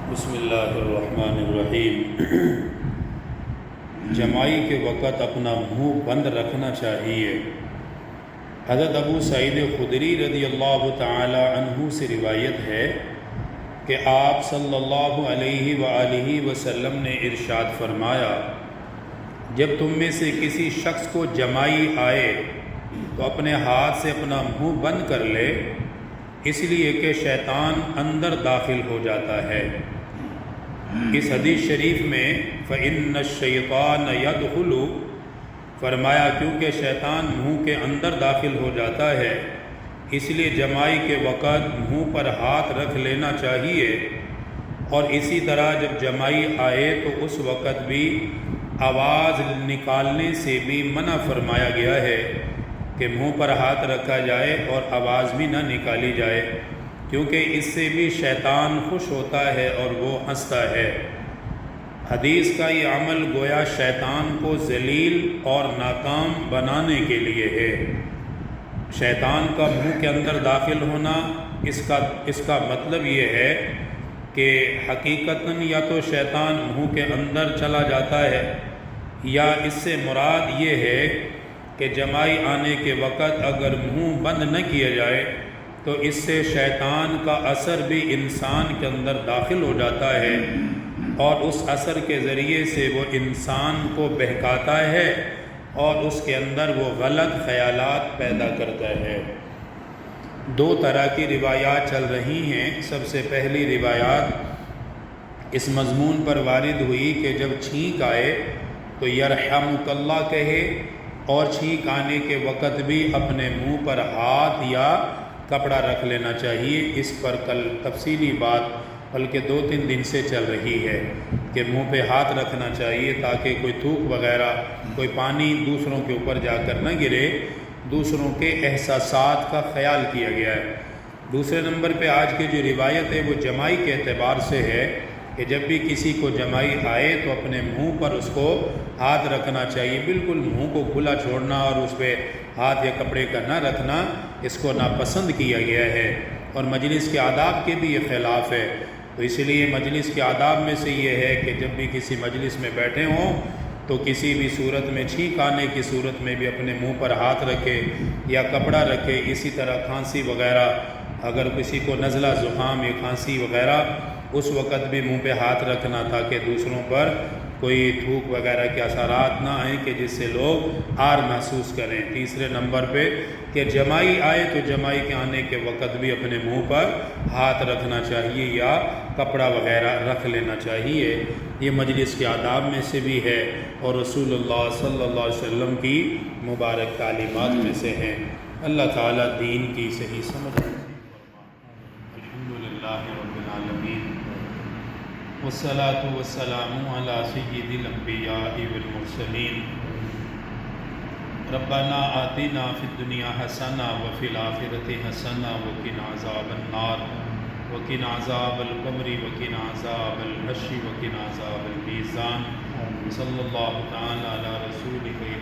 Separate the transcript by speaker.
Speaker 1: بسم اللہ الرحمن الرحیم۔ جمائی کے وقت اپنا منہ بند رکھنا چاہیے۔ حضرت ابو سعید خدری رضی اللہ تعالی عنہ سے روایت ہے کہ آپ صلی اللہ علیہ وآلہ وسلم نے ارشاد فرمایا، جب تم میں سے کسی شخص کو جمائی آئے تو اپنے ہاتھ سے اپنا منہ بند کر لے، اس لیے کہ شیطان اندر داخل ہو جاتا ہے۔ اس حدیث شریف میں فَإِنَّ الشَّيْطَانَ يَدْخُلُ فرمایا کیونکہ شیطان منہ کے اندر داخل ہو جاتا ہے، اس لیے جمائی کے وقت منہ پر ہاتھ رکھ لینا چاہیے۔ اور اسی طرح جب جمائی آئے تو اس وقت بھی آواز نکالنے سے بھی منع فرمایا گیا ہے کہ منہ پر ہاتھ رکھا جائے اور آواز بھی نہ نکالی جائے، کیونکہ اس سے بھی شیطان خوش ہوتا ہے اور وہ ہنستا ہے۔ حدیث کا یہ عمل گویا شیطان کو ذلیل اور ناکام بنانے کے لیے ہے۔ شیطان کا منہ کے اندر داخل ہونا اس کا مطلب یہ ہے کہ حقیقتاً یا تو شیطان منہ کے اندر چلا جاتا ہے، یا اس سے مراد یہ ہے کہ جمائی آنے کے وقت اگر منہ بند نہ کیا جائے تو اس سے شیطان کا اثر بھی انسان کے اندر داخل ہو جاتا ہے، اور اس اثر کے ذریعے سے وہ انسان کو بہکاتا ہے اور اس کے اندر وہ غلط خیالات پیدا کرتا ہے۔ دو طرح کی روایات چل رہی ہیں۔ سب سے پہلی روایات اس مضمون پر وارد ہوئی کہ جب چھینک آئے تو یرحمک اللہ کہے، اور چھینک آنے کے وقت بھی اپنے منہ پر ہاتھ یا کپڑا رکھ لینا چاہیے۔ اس پر کل تفصیلی بات بلکہ 2-3 دن سے چل رہی ہے کہ منہ پہ ہاتھ رکھنا چاہیے تاکہ کوئی تھوک وغیرہ، کوئی پانی دوسروں کے اوپر جا کر نہ گرے۔ دوسروں کے احساسات کا خیال کیا گیا ہے۔ دوسرے نمبر پہ آج کی جو روایت ہے وہ جمائی کے اعتبار سے ہے کہ جب بھی کسی کو جمائی آئے تو اپنے منہ پر اس کو ہاتھ رکھنا چاہیے۔ بالکل منہ کو کھلا چھوڑنا اور اس پہ ہاتھ یا کپڑے کا نہ رکھنا اس کو ناپسند کیا گیا ہے، اور مجلس کے آداب کے بھی یہ خلاف ہے۔ تو اس لیے مجلس کے آداب میں سے یہ ہے کہ جب بھی کسی مجلس میں بیٹھے ہوں تو کسی بھی صورت میں چھینک آنے کی صورت میں بھی اپنے منہ پر ہاتھ رکھے یا کپڑا رکھے۔ اسی طرح کھانسی وغیرہ، اگر کسی کو نزلہ زکام یا کھانسی وغیرہ، اس وقت بھی منہ پہ ہاتھ رکھنا تاکہ دوسروں پر کوئی تھوک وغیرہ کے اثرات نہ آئیں کہ جس سے لوگ آر محسوس کریں۔ تیسرے نمبر پہ کہ جمائی آئے تو جمائی کے آنے کے وقت بھی اپنے منہ پر ہاتھ رکھنا چاہیے یا کپڑا وغیرہ رکھ لینا چاہیے۔ یہ مجلس کے آداب میں سے بھی ہے اور رسول اللہ صلی اللہ علیہ وسلم کی مبارک تعلیمات میں سے ہیں۔ اللہ تعالیٰ دین کی صحیح سمجھ الحمدللہ رب العالمین، والصلاة والسلام علی سید الانبیاء والمرسلین۔ ربنا آتنا فی الدنیا حسنہ وفی الآخرۃ حسنہ وقنا عذاب النار وقنا عذاب القبر وقنا عذاب الحشر وقنا عذاب المیزان۔ صلی اللہ تعالی علی رسول خیر